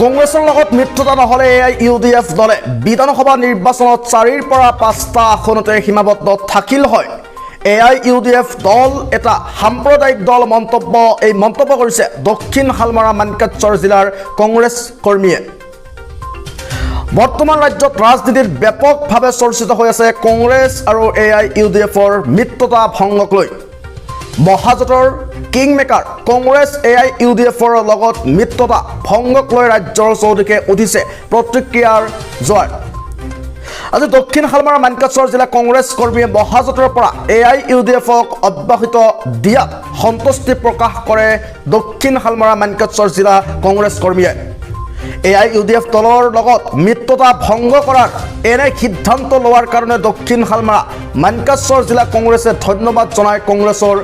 কংগ্ৰেছৰ লগত মিত্ৰতা নহ'লে AIUDF দলে বিধানসভা নিৰ্বাচনত 4ৰ পৰা 5টা আসনতে সীমাবদ্ধ থাকিল হয়। AIUDF দল এটা সাম্প্ৰদায়িক দল মন্তব্য কৰিছে দক্ষিণ হালমাৰা মানকাচৰ জিলাৰ কংগ্ৰেছ কৰ্মীয়ে। বৰ্তমান ৰাজ্যত ৰাজনীতিত ব্যাপকভাৱে চৰ্চিত হৈ আছে কংগ্ৰেছ আৰু AIUDFৰ মিত্ৰতা ভংগক লৈ। মহাজোঁটৰ কিংমেকাৰ কংগ্ৰেছ AIUDFৰ লগত মিত্ৰতা ভংগক লৈ ৰাজ্যৰ চৌদিশে উঠিছে প্ৰতিক্ৰিয়াৰ জোৱাৰ। আজি দক্ষিণ হালমাৰা মানকাচৰ জিলা কংগ্ৰেছ কৰ্মীয়ে মহাজোঁটৰ পৰা AIUDFক অব্যাহতি দিয়াত সন্তুষ্টি প্ৰকাশ কৰে দক্ষিণ হালমাৰা মানকাচৰ জিলা কংগ্ৰেছ কৰ্মীয়ে। AIUDF দলৰ লগত মিত্ৰতা ভংগ কৰাৰ এনে সিদ্ধান্ত লোৱাৰ কাৰণে দক্ষিণ হালমাৰা মানকাচৰ জিলা কংগ্ৰেছে ধন্যবাদ জনায় কংগ্ৰেছৰ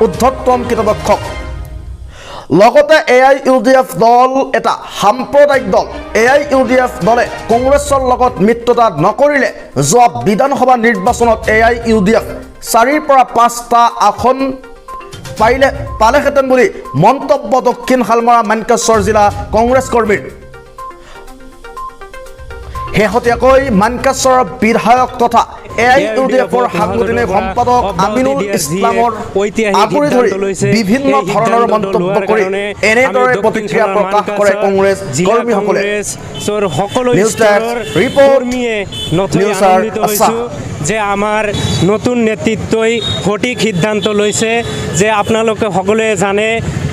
ঊৰ্ধ্বতন কৰ্তৃপক্ষক। লগতে AIUDF দল এটা সাম্প্ৰদায়িক দল। AIUDF দলে কংগ্ৰেছৰ লগত মিত্ৰতা নকৰিলে যোৱা বিধানসভা নিৰ্বাচনত AIUDF 4ৰ পৰা 5টা আসন পালেহেঁতেন বুলি মন্তব্য দক্ষিণ হালমাৰা মানকাচৰ জিলা কংগ্ৰেছ কৰ্মীৰ। শেহতীয়াকৈ মানকাচৰ বিধায়ক তথা AIUDFৰ সাংগঠনিক সম্পাদক আমিনুল ইছলামৰ আগুৰি ধৰি বিভিন্ন ধৰণৰ মন্তব্য কৰি এনেদৰে প্ৰতিক্ৰিয়া প্ৰকাশ কৰে কংগ্ৰেছ কৰ্মীসকলে। যে আমাৰ নতুন নেতৃত্বই সঠিক সিদ্ধান্ত লৈছে যে আপোনালোকে সকলোৱে জানে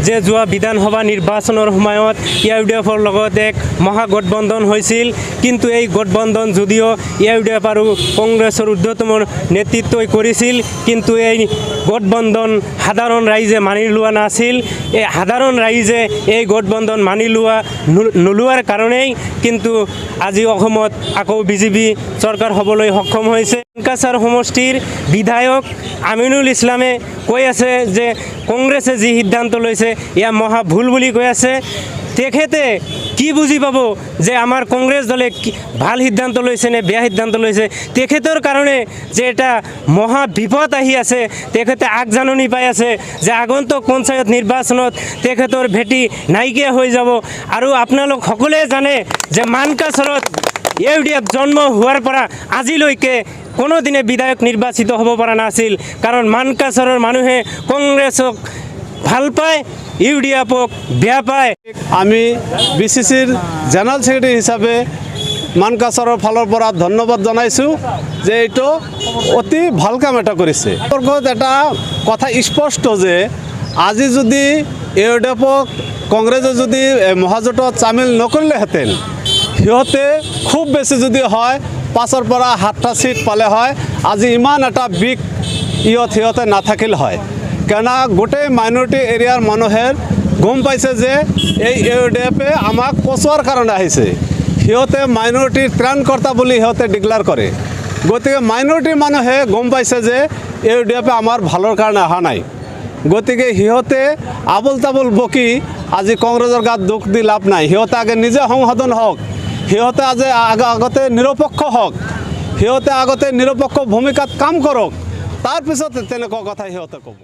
যে যোৱা বিধানসভা নিৰ্বাচনৰ সময়ত AIUDFৰ লগত এক মহাগঠবন্ধন হৈছিল, কিন্তু এই গঠবন্ধন যদিও AIUDF আৰু কংগ্ৰেছৰ ঊৰ্ধ্বতম নেতৃত্বই কৰিছিল, কিন্তু এই গঠবন্ধন সাধাৰণ ৰাইজে মানি লোৱা নাছিল। এই সাধাৰণ ৰাইজে এই গঠবন্ধন মানি নোলোৱাৰ কাৰণেই কিন্তু আজি অসমত আকৌ বিজেপি চৰকাৰ হ'বলৈ সক্ষম হৈছে। মানকাচৰ সমষ্টিৰ বিধায়ক আমিনুল ইছলামে কৈ আছে যে কংগ্ৰেছে যি সিদ্ধান্ত লৈছে এয়া মহা ভুল বুলি কৈ আছে। তেখেতে কি বুজি পাব যে আমাৰ কংগ্ৰেছ দলে ভাল সিদ্ধান্ত লৈছে নে বেয়া সিদ্ধান্ত লৈছে? তেখেতৰ কাৰণে যে এটা মহা বিপদ আহি আছে, তেখেতে আগজাননী পাই আছে যে আগন্তুক পঞ্চায়ত নিৰ্বাচনত তেখেতৰ ভেটি নাইকিয়া হৈ যাব। আৰু আপোনালোক সকলোৱে জানে যে মানকাচৰত AIUDF জন্ম হোৱাৰ পৰা আজিলৈকে কোনোদিনে বিধায়ক নিৰ্বাচিত হ'ব পৰা নাছিল, কাৰণ মানকাচৰৰ মানুহে কংগ্ৰেছক ভাল পায়, AIUDFক বেয়া পায়। আমি BCCৰ জেনেৰেল ছেক্ৰেটাৰী হিচাপে মানকাচৰৰ ফালৰ পৰা ধন্যবাদ জনাইছোঁ যে এইটো অতি ভাল কাম এটা কৰিছে। এটা কথা স্পষ্ট যে আজি যদি AIUDFক কংগ্ৰেছে যদি মহাজোঁটত চামিল নকৰিলেহেঁতেন, সিহঁতে খুব বেছি যদি হয় 5ৰ পৰা 7টা ছিট পালে হয়, আজি ইমান এটা বিগ সিহঁতে নাথাকিল হয়। কাৰণ গোটেই মাইনৰিটি এৰিয়াৰ মানুহে গম পাইছে যে এই AIUDFে আমাক পচোৱাৰ কাৰণে আহিছে। সিহঁতে মাইনৰিটিৰ ত্ৰাণকৰ্তা বুলি সিহঁতে ডিক্লেয়াৰ কৰে। গতিকে মাইনৰিটিৰ মানুহে গম পাইছে যে AIUDFে আমাৰ ভালৰ কাৰণে অহা নাই। গতিকে সিহঁতে আবুল তাবুল বকি আজি কংগ্ৰেছৰ গাত দুখ দি লাভ নাই। সিহঁতে আগে নিজে সংশোধন হওক, সিহঁতে আজি আগতে নিৰপেক্ষ হওক, সিহঁতে আগতে নিৰপেক্ষ ভূমিকাত কাম কৰক, তাৰপিছত তেনেকুৱা কথা সিহঁতে ক'ব।